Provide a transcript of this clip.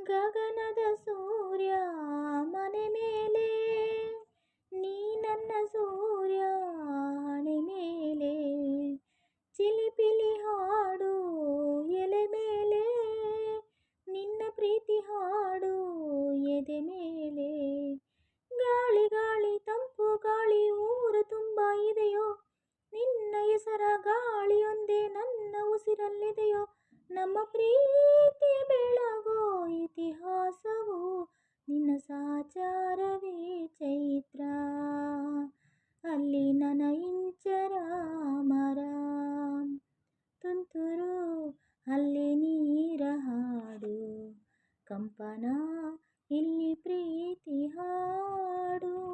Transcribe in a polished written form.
ಗಗನದ ಸೂರ್ಯ ಮನೆ ಮೇಲೆ, ನೀ ನನ್ನ ಸೂರ್ಯ ಹಣೆ ಮೇಲೆ. ಚಿಲಿಪಿಲಿ ಹಾಡು ಎಲೆ ಮೇಲೆ, ನಿನ್ನ ಪ್ರೀತಿ ಹಾಡು ಎದೆ ಮೇಲೆ. ಗಾಳಿ ಗಾಳಿ ತಂಪು ಗಾಳಿ ಊರು ತುಂಬ ಇದೆಯೋ, ನಿನ್ನ ಹೆಸರ ಗಾಳಿಯೊಂದೇ ನನ್ನ ಉಸಿರಲ್ಲಿದೆಯೋ. ನಮ್ಮ ಪ್ರೀತಿ ಬೆಳಗೋ ಇತಿಹಾಸವು ನಿನ್ನ ಸಾಚಾರವೇ ಚೈತ್ರ. ಅಲ್ಲಿ ನನ್ನ ಇಂಚರ ಮರ ತುಂತುರು, ಅಲ್ಲಿ ನೀರ ಹಾಡು ಕಂಪನ, ಇಲ್ಲಿ ಪ್ರೀತಿ ಹಾಡು.